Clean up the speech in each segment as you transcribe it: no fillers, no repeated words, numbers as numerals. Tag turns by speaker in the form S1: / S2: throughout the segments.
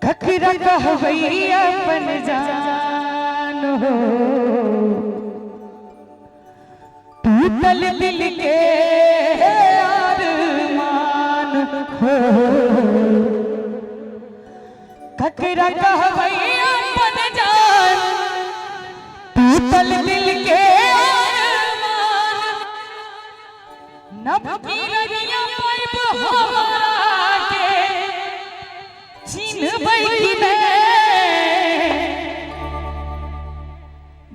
S1: खखरा कहवैया अपन जान हो टूटल दिल के अरमान हो। खखरा कहवैया अपन जान टूटल दिल के अरमान नभ की रजिया पाइप हमारा के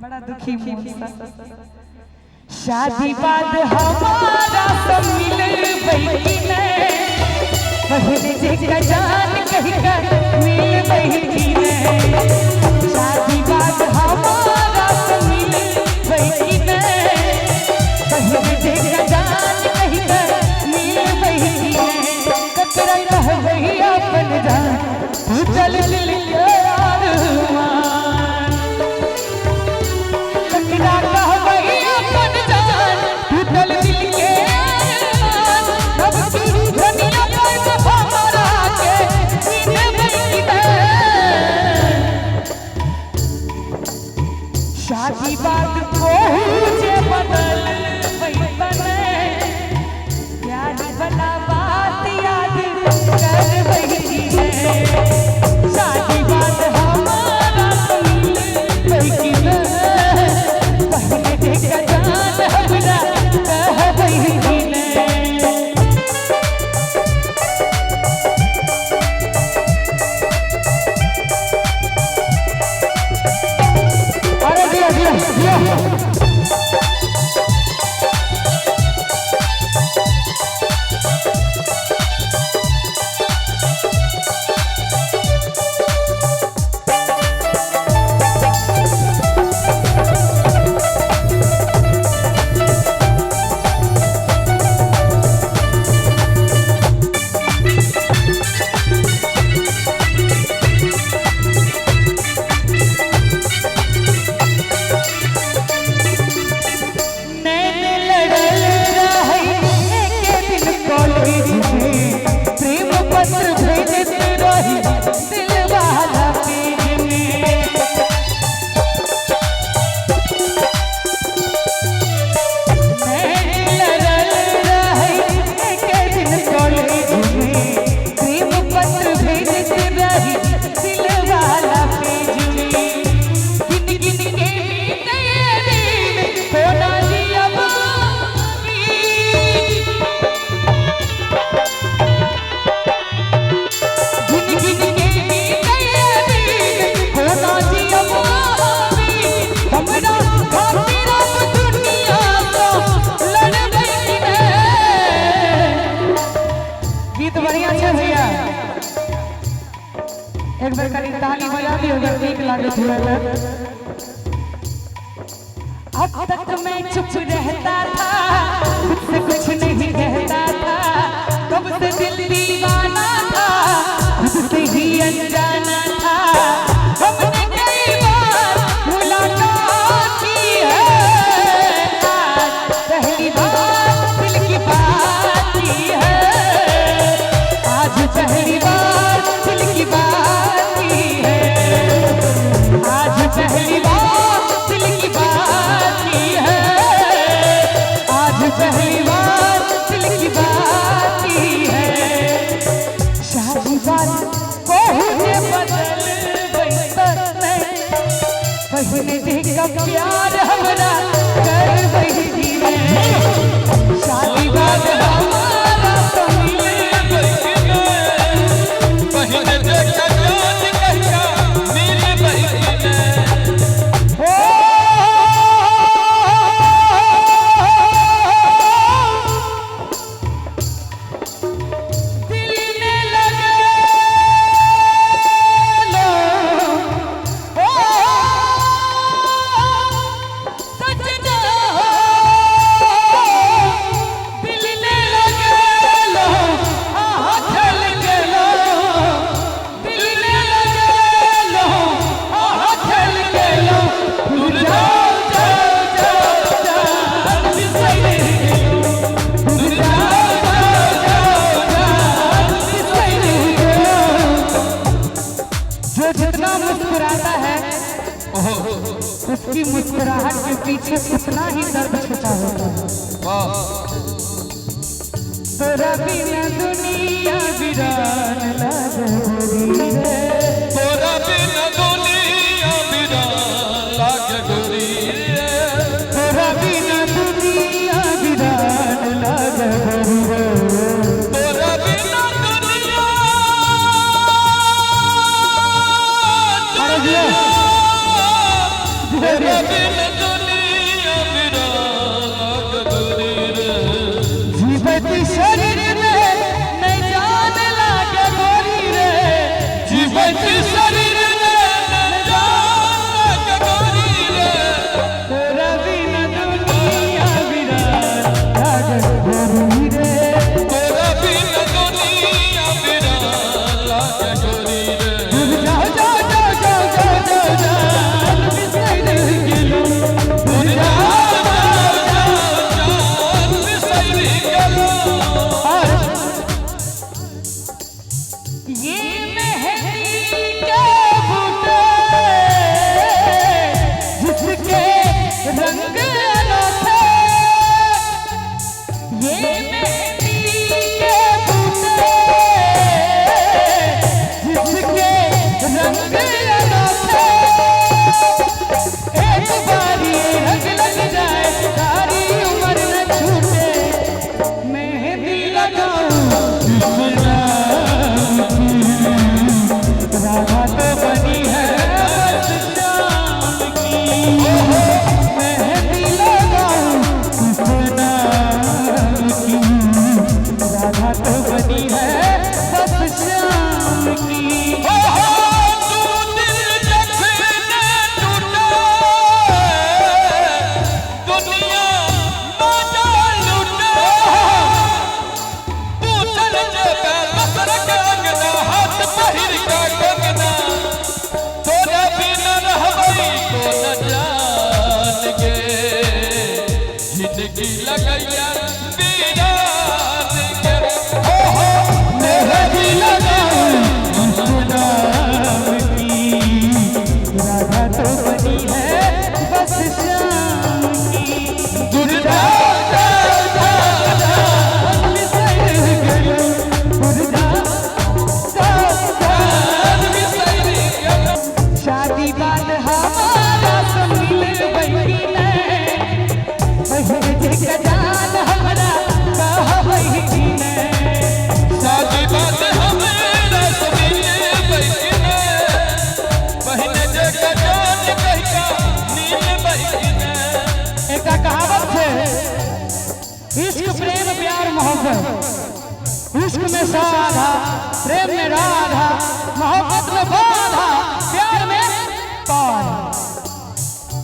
S1: बड़ा दुखी शादी बाद हमारा सब मिल बैठी ने पहले जगह जान कही कर मिल बैठी ने शादी बाद हमारा सब मिल बैठी ने पहले जगह जान कही कर मिल बैठी ने कतरा कह वही अपन जान चल दिल के अरमान कतरा कह वही अपन जान टूटल दिल के अरमान अब की दुनिया पर हमारा के सीने बैठी है शादी बात को जे बदल वही बने प्यार वाला बात याद कर वही है शादी बात हमारा मिल बैठी है पहले देखा जान हमरा कह वही है। अरे दिया दिया दिया एक बार खाली ताली बजा दी अगर ठीक लगे थोड़ा अब तक मैं चुप रहता था मुझसे कुछ नहीं कहता था कब से दिल दीवाना था मुझसे ही अनजाना था हमने कई बार मुलाकात की है आज पहली बार दिल की बात की है आज पहली बार दिल की बात आज पहली बार दिल की बात की है आज पहली बार दिल की बात की है शादी बात को मुस्कुराहट के पीछे उतना ही दर्द छुपा होता है। तोरा बिना दुनिया वीरान लागे गोरी रे,
S2: तोरा बिना दुनिया वीरान लागे गोरी रे,
S1: तोरा बिना दुनिया वीरान लागे गोरी रे,
S2: तोरा बिना दुनिया
S1: अरे जी
S2: तोरा बिना दुनिया वीरान लागे गोरी रे,
S1: जीवती शरीर में नहीं जान लागे गोरी रे,
S2: जीवती शरीर में न जान लागे गोरी रे,
S1: तोरा बिना दुनिया वीरान लागे गोरी रे,
S2: तोरा बिना दुनिया वीरान लागे गोरी रे,
S1: जाओ जाओ जाओ जाओ जाओ जाओ जान बिसर गेलो,
S2: जान बिसरि गेलो।
S1: ये मेहंदी के बूटे जिसके रंग अनोखे, ये मेहंदी के बूटे जिसके रंग अनोखे, एक बार ये रंग लग जाए सारी उम्र न छूटे, मेहंदी लगाऊं राधा तो बनी है बस शाम की, मेहंदी लगाऊं किस नाम की, राधा तो बनी है बस शाम की।
S2: तू दिल जखने टूटा दुनिया मजा लूटे, तू चल जे बसर के अंगना हाथ पहिर के कंगना, तोरे बिना रहबई को न जान गे, जिंदगी लगैया वीरान गे।
S1: मेहंदी लगाऊं किस नाम की, राधा तो बनी है बस शाम की,
S2: दुर्गा
S1: शादी बाद हमारा संगिल बही ने, बहिर के जान हमारा कहा बही ने,
S2: शादी बात हमें रसमिले बहिने, बहिने जगह जान कहिका नील बहिने।
S1: एक कहावत है, इश्क प्रेम प्यार मोहब्बत, इश्क में साधा प्रेम में राधा, मोहब्बत में बाधा प्यार में पार।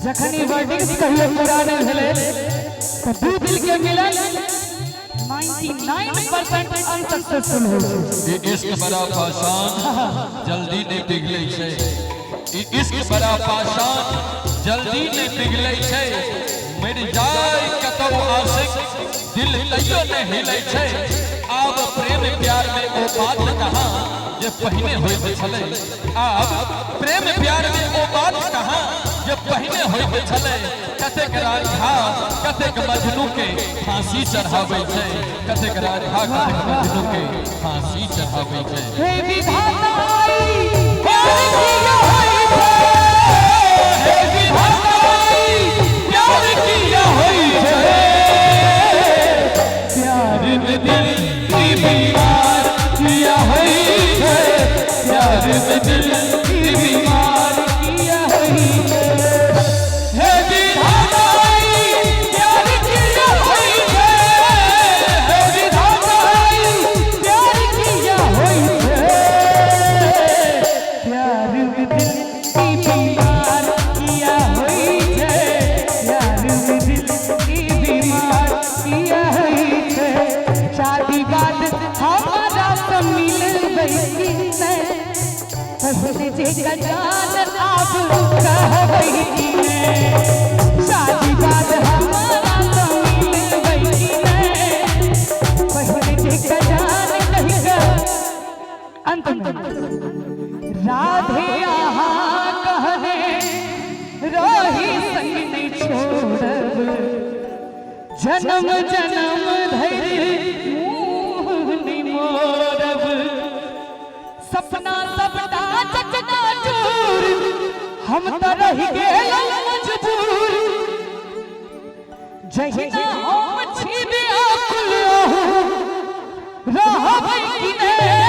S1: जखनी वर्डिंग कहियो पुराने भेले तो दू दिल के मिलन 99% अनसक्सेसफुल हो छै।
S2: ई इश्क बड़ा पासान जल्दी नहीं पिघले छै, ई इश्क बड़ा पासान जल्दी नहीं पिघले छै, मर जाए कतौ आशिक दिल तैयो नहीं हिलै छै। आब प्रेम प्यार में ओ बात कहाँ जे पहिने होइत छलै, आब प्रेम प्यार में ओ बात कहाँ जे पहिने होइत छलै। कतेक राधा कतेक मजनू के फांसी चढ़ाबै छै, कतेक राधा कतेक मजनू के फांसी चढ़ाबै छै।
S1: हे विधाता आई प्यार किया होई छै,
S2: हे विधाता आई प्यार किया होई छै,
S1: प्यार
S2: में दिल की बीमार किया होई छै, प्यार में दिल की बीमार
S1: किया होई छै।
S2: हे विधाता आई प्यार किया होई छै, हे विधाता आई
S1: प्यार किया होई छै, प्यार में दिल की बीमार किया होई छै, प्यार में दिल की बीमार किया होई छै। शादी बाद हमारा तो मिल बही ने, पहले जे जान आप कहबई ने, शादी बाद हमारा तो मिल बही ने, पहले जे जान कहिगा अंत में राधे यहाँ कहने रोही संग नहीं जन्म जन्म धरि मुँह निमोरब सपना सबटा चकना चूर हम त रहि गेल मजबूर जहिना हम छी व्याकुल रहबै कि नै